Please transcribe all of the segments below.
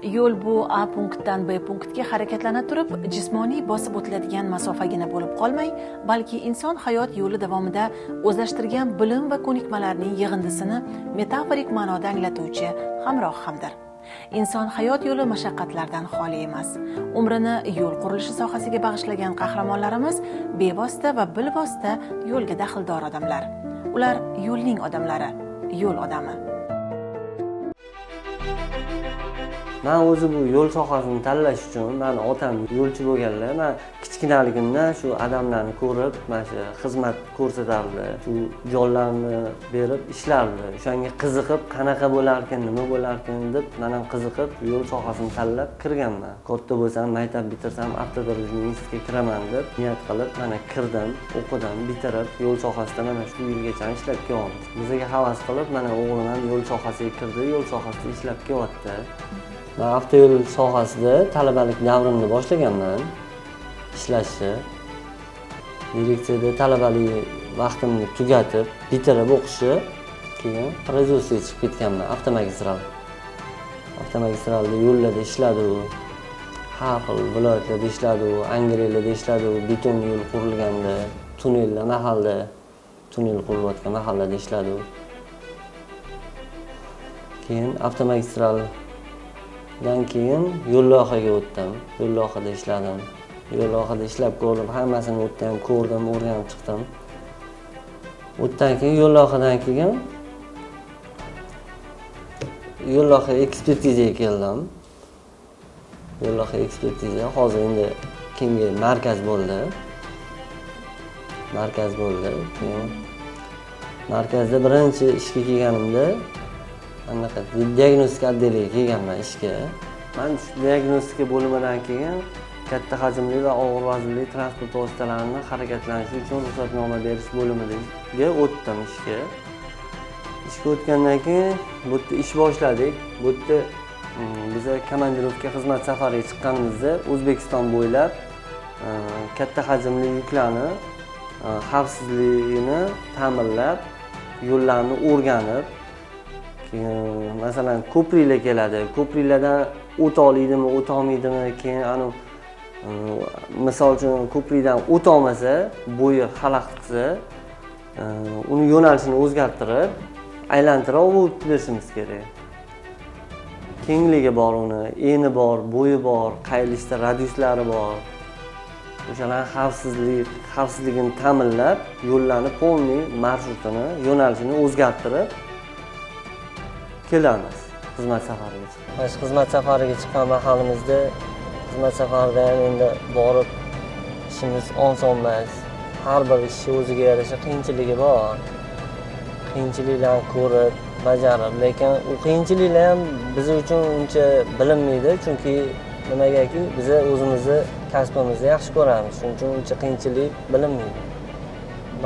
Yo'l bu A punktdan B punktga harakatlanib turib, jismoniy bosib o'tiladigan masofagina bo'lib qolmay, balki inson hayot yo'li davomida o'zlashtirgan bilim va ko'nikmalarning yig'indisini metaforik ma'noda anglatuvchi hamroh hamdir. Inson hayot yo'li mashaqqatlardan xoli emas. Umrini yo'l qurilishi sohasiga bag'ishlagan qahramonlarimiz bevosita va bilvosita yo'lga daxldor odamlar. Ular yo'lning odamlari, yo'l odami. Men o'zi bu yo'l sohasini tanlash uchun meni otam yo'lchi bo'lganlar. Men kichkinaligimdan shu odamlarni ko'rib, mana shu xizmat ko'rsatardi, shu jonlarni berib ishlardi. O'shanga qiziqib, qanaqa bo'larkan, nima bo'larkan deb men ham qiziqib, yo'l sohasini tanlab kirganman. Katta bo'lsam, maktab bitirsam, avtodorожный institutga kiraman deb niyat qilib, mana kirdim, o'qidim, bitirib, yo'l sohasida mana shu yilgacha ishlab kelyapmiz. Bizga havas qilib, mana o'g'lim ham yo'l sohasiga kirdi, yo'l sohasida ishlab kelyapti. Men avtoyo'l sohasida talabalik davrimni boshlaganman ishlashni. Direksiyada talabalik vaqtimni tugatib, bitirib o'qishni, keyin производствоga chiqib ketganman, avtomagistral. Avtomagistralda yo'llarda ishladim. Har xil viloyatlarda ishladim, Angliyalarda ishladim, beton yo'l qurilganda, tunnellar mahallada, tunnel qurilayotgan mahallada ishladim. Keyin avtomagistral dan keyin yo'llohaga o'tdim. Yo'llohada ishladim. Yo'llohada ishlab ko'rdim, hammasini o'tdim, ko'rdim, o'rganib chiqdim. O'tdan keyin yo'llohadan keyin yo'lloha ekspertizaga keldim. Yo'lloha ekspertiza hozir endi keyingi markaz bo'ldi. Markaz bo'ldi. Keyin markazda birinchi ishga kelganimda anaqa diagnostika otdeliga kelganman ishga. Men diagnostika bo'limidan keyin katta hajmli va og'ir vaznli transport vositalarini harakatlanishi uchun ruxsatnoma berish bo'limiga o'tdim ishga. Ishga o'tgandan keyin bu yerda ish boshladik. Bu yerda biz komandirovka xizmat safariga chiqqanimizda O'zbekiston bo'ylab katta hajmli yuklarni xavfsizligini ta'minlab, yo'llarni o'rganib, masalan ko'priklar keladi. Ko'priklardan o'ta olaydimi, o'ta olmaydimi, keyin misol uchun ko'prikdan o'ta olmasa, bo'yi xalaqit qilsa, uni yo'nalishini o'zgartirib, aylantirib o'tishimiz kerak. Kengligi bor uni, eni bor, bo'yi bor, qayrilishda radiuslari bor. O'shalar xavfsizligini ta'minlab, yo'llarni polniy marshrutini, yo'nalishini o'zgartirib kelamiz xizmat safariga chiqqan. Mana xizmat safariga chiqqan mahalimizda xizmat safarida ham endi borib ishimiz oson emas. Har bir ishning o'ziga yarasha qiyinchiligi bor. Qiyinchiliklarni ko'rib, bajarib, lekin u qiyinchiliklar ham biz uchun uncha bilinmaydi, chunki nimagaki biz o'zimizni kasbimizni yaxshi ko'ramiz. Shuning uchun uncha qiyinchilik bilinmaydi.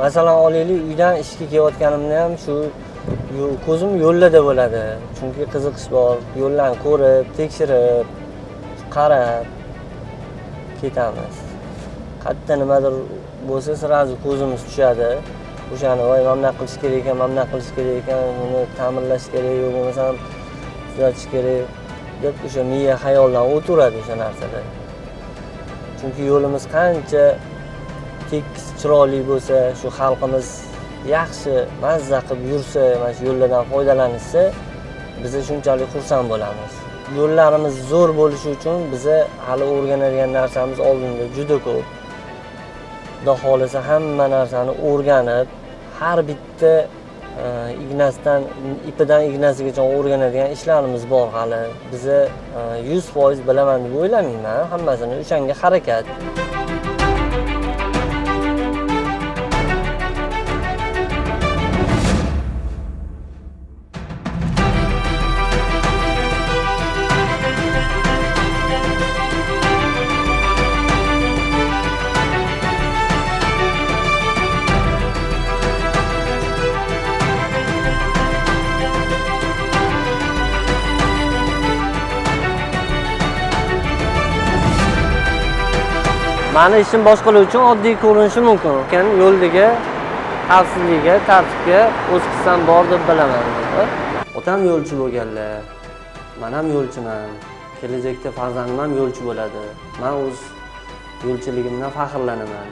Masalan, olaylik, uydan ishga kelayotganimda ham shu ko'zim yo'llarda bo'ladi. Chunki qiziqish bor. Yo'llarni ko'rib, tekshirib, qarab ketamiz. Qayerda nimadir bo'lsa, sirazu ko'zimiz tushadi. O'shani voy mana qilish kerak ekan, mana qilish kerak ekan, uni ta'minlash kerak, yo'q bo'lmasa tuzatish kerak deb o'sha miya xayoldan o'tiradi o'sha narsada. Chunki yo'limiz qancha tekis, chiroyli bo'lsa, shu xalqimiz yaxshi mazza qilib yursa, mana shu yo'llardan foydalanishsa, biz shunchalik xursand bo'lamiz. Yo'llarimiz zo'r bo'lishi uchun biz hali o'rganadigan narsamiz oldinda juda ko'p. Xudo xolasa hamma narsani o'rganib, har bitta ipidan ignasigacha o'rganadigan ishlarimiz bor hali. Biz 100% bilaman deb o'ylamayman, hammasini o'shanga harakat. Mani ishim boshqalar uchun oddiy ko'rinishi mumkin, lekin yo'ldagi xavfsizlikka, tartibga o'z hissam bor deb bilaman. Otam yo'lchi bo'lganlar, men ham yo'lchiman. kelajakda farzandim ham yo'lchi bo'ladi. Men o'z yo'lchiligimdan faxrlanaman.